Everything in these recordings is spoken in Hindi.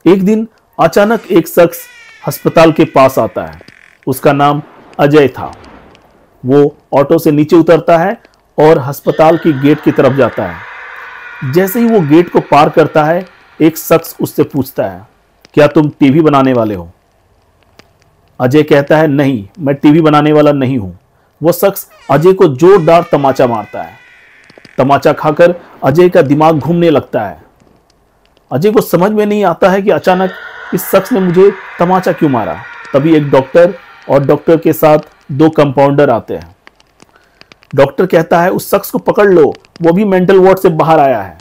एक दिन अचानक एक शख्स अस्पताल के पास आता है। उसका नाम अजय था। वो ऑटो से नीचे उतरता है और अस्पताल की गेट की तरफ जाता है। जैसे ही वो गेट को पार करता है, एक शख्स उससे पूछता है, क्या तुम टीवी बनाने वाले हो? अजय कहता है, नहीं, मैं टीवी बनाने वाला नहीं हूं। वो शख्स अजय को जोरदार तमाचा मारता है। तमाचा खाकर अजय का दिमाग घूमने लगता है। अजय को समझ में नहीं आता है कि अचानक इस शख्स ने मुझे तमाचा क्यों मारा। तभी एक डॉक्टर और डॉक्टर के साथ 2 कंपाउंडर आते हैं। डॉक्टर कहता है, उस शख्स को पकड़ लो, वो भी मेंटल वार्ड से बाहर आया है।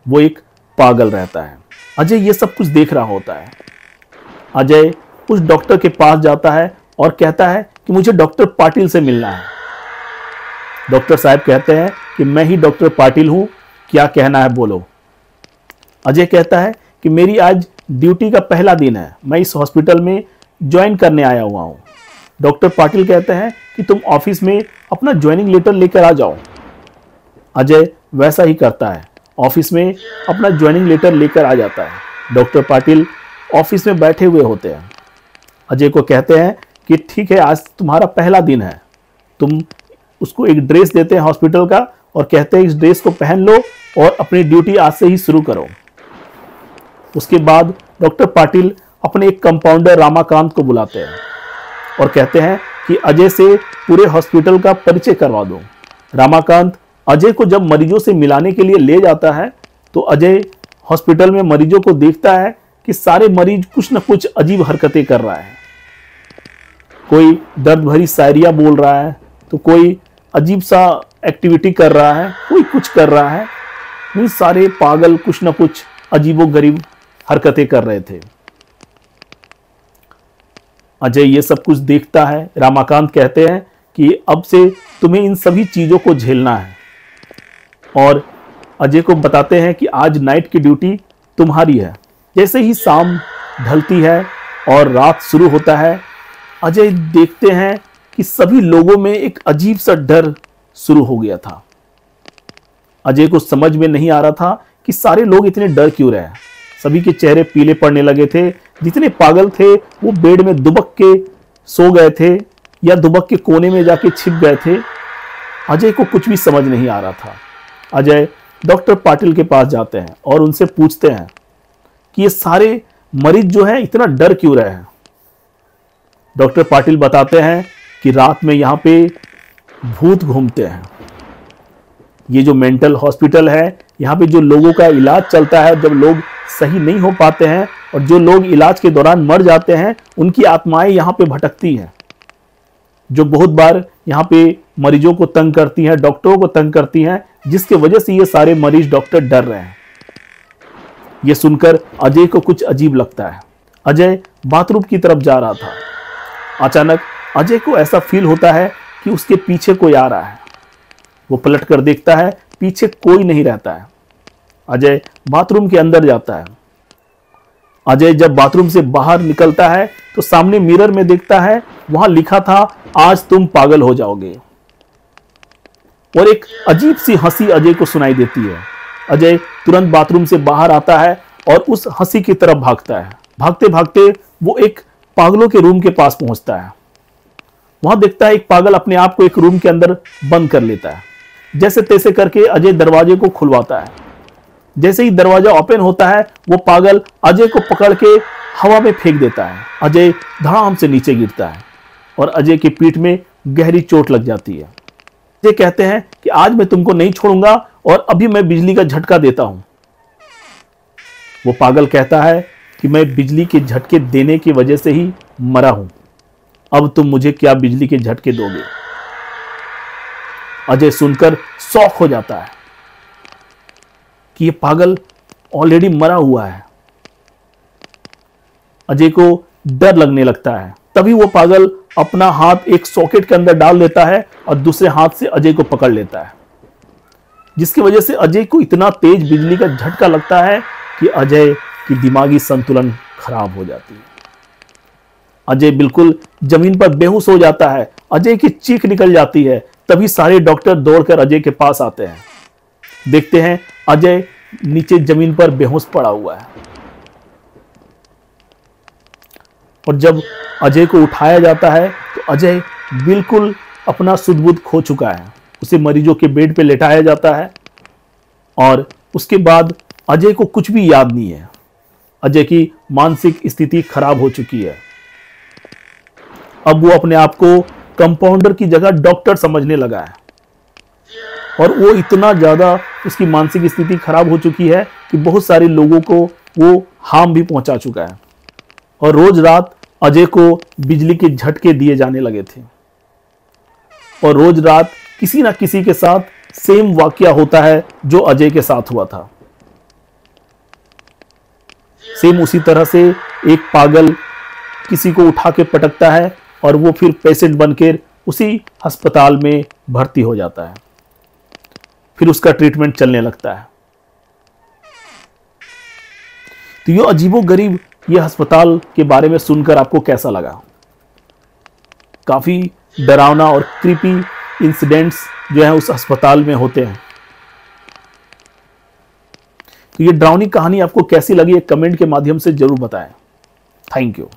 वो एक पागल रहता है। अजय ये सब कुछ देख रहा होता है। अजय उस डॉक्टर के पास जाता है और कहता है कि मुझे डॉक्टर पाटिल से मिलना है। डॉक्टर साहब कहते हैं कि मैं ही डॉक्टर पाटिल हूं, क्या कहना है बोलो। अजय कहता है कि मेरी आज ड्यूटी का पहला दिन है, मैं इस हॉस्पिटल में ज्वाइन करने आया हुआ हूं। डॉक्टर पाटिल कहते हैं कि तुम ऑफिस में अपना ज्वाइनिंग लेटर लेकर आ जाओ। अजय वैसा ही करता है, ऑफिस में अपना ज्वाइनिंग लेटर लेकर आ जाता है। डॉक्टर पाटिल ऑफिस में बैठे हुए होते हैं। अजय को कहते हैं कि ठीक है, आज तुम्हारा पहला दिन है। तुम उसको एक ड्रेस देते हैं हॉस्पिटल का और कहते हैं इस ड्रेस को पहन लो और अपनी ड्यूटी आज से ही शुरू करो। उसके बाद डॉक्टर पाटिल अपने एक कंपाउंडर रामाकांत को बुलाते हैं और कहते हैं कि अजय से पूरे हॉस्पिटल का परिचय करवा दो। रामाकांत अजय को जब मरीजों से मिलाने के लिए ले जाता है तो अजय हॉस्पिटल में मरीजों को देखता है कि सारे मरीज कुछ न कुछ अजीब हरकतें कर रहा है। कोई दर्द भरी शायरिया बोल रहा है, तो कोई अजीब सा एक्टिविटी कर रहा है, कोई कुछ कर रहा है। नहीं, सारे पागल कुछ न कुछ अजीबोगरीब हरकतें कर रहे थे। अजय ये सब कुछ देखता है। रामाकांत कहते हैं कि अब से तुम्हें इन सभी चीजों को झेलना है और अजय को बताते हैं कि आज नाइट की ड्यूटी तुम्हारी है। जैसे ही शाम ढलती है और रात शुरू होता है, अजय देखते हैं कि सभी लोगों में एक अजीब सा डर शुरू हो गया था। अजय को समझ में नहीं आ रहा था कि सारे लोग इतने डर क्यों रहे हैं। सभी के चेहरे पीले पड़ने लगे थे। जितने पागल थे वो बेड में दुबक के सो गए थे या दुबक के कोने में जाके छिप गए थे। अजय को कुछ भी समझ नहीं आ रहा था। अजय डॉक्टर पाटिल के पास जाते हैं और उनसे पूछते हैं कि ये सारे मरीज जो हैं इतना डर क्यों रहे हैं। डॉक्टर पाटिल बताते हैं कि रात में यहाँ पे भूत घूमते हैं। ये जो मेंटल हॉस्पिटल है, यहाँ पे जो लोगों का इलाज चलता है, जब लोग सही नहीं हो पाते हैं और जो लोग इलाज के दौरान मर जाते हैं, उनकी आत्माएं यहाँ पे भटकती हैं, जो बहुत बार यहाँ पे मरीजों को तंग करती हैं, डॉक्टरों को तंग करती हैं, जिसके वजह से ये सारे मरीज डॉक्टर डर रहे हैं। ये सुनकर अजय को कुछ अजीब लगता है। अजय बाथरूम की तरफ जा रहा था। अचानक अजय को ऐसा फील होता है कि उसके पीछे कोई आ रहा है। वो पलट कर देखता है, पीछे कोई नहीं रहता है। अजय बाथरूम के अंदर जाता है। अजय जब बाथरूम से बाहर निकलता है तो सामने मिरर में देखता है, वहां लिखा था, आज तुम पागल हो जाओगे। और एक अजीब सी हंसी अजय को सुनाई देती है। अजय तुरंत बाथरूम से बाहर आता है और उस हंसी की तरफ भागता है। भागते भागते वो एक पागलों के रूम के पास पहुंचता है। वहां देखता है एक पागल अपने आप को एक रूम के अंदर बंद कर लेता है। जैसे तैसे करके अजय दरवाजे को खुलवाता है। जैसे ही दरवाजा ओपन होता है, वो पागल अजय को पकड़ के हवा में फेंक देता है। अजय धड़ाम से नीचे गिरता है और अजय की पीठ में गहरी चोट लग जाती है। अजय कहते हैं कि आज मैं तुमको नहीं छोड़ूंगा और अभी मैं बिजली का झटका देता हूं। वो पागल कहता है कि मैं बिजली के झटके देने की वजह से ही मरा हूं, अब तुम मुझे क्या बिजली के झटके दोगे। अजय सुनकर शॉक हो जाता है कि ये पागल ऑलरेडी मरा हुआ है। अजय को डर लगने लगता है। तभी वो पागल अपना हाथ एक सॉकेट के अंदर डाल देता है और दूसरे हाथ से अजय को पकड़ लेता है, जिसकी वजह से अजय को इतना तेज बिजली का झटका लगता है कि अजय की दिमागी संतुलन खराब हो जाती है। अजय बिल्कुल जमीन पर बेहोश हो जाता है। अजय की चीख निकल जाती है। तभी सारे डॉक्टर दौड़कर अजय के पास आते हैं। देखते हैं अजय नीचे जमीन पर बेहोश पड़ा हुआ है। और जब अजय को उठाया जाता है तो अजय बिल्कुल अपना सुध बुध खो चुका है। उसे मरीजों के बेड पे लेटाया जाता है और उसके बाद अजय को कुछ भी याद नहीं है। अजय की मानसिक स्थिति खराब हो चुकी है। अब वो अपने आप को कंपाउंडर की जगह डॉक्टर समझने लगा है और वो इतना ज्यादा उसकी मानसिक स्थिति खराब हो चुकी है कि बहुत सारे लोगों को वो हार्म भी पहुंचा चुका है। और रोज रात अजय को बिजली के झटके दिए जाने लगे थे और रोज रात किसी ना किसी के साथ सेम वाकया होता है जो अजय के साथ हुआ था। सेम उसी तरह से एक पागल किसी को उठा के पटकता है और वो फिर पेशेंट बनकर उसी अस्पताल में भर्ती हो जाता है। फिर उसका ट्रीटमेंट चलने लगता है। तो ये अजीबोगरीब ये अस्पताल के बारे में सुनकर आपको कैसा लगा? काफी डरावना और क्रीपी इंसिडेंट्स जो है उस अस्पताल में होते हैं। तो ये डरावनी कहानी आपको कैसी लगी, एक कमेंट के माध्यम से जरूर बताएं। Thank you.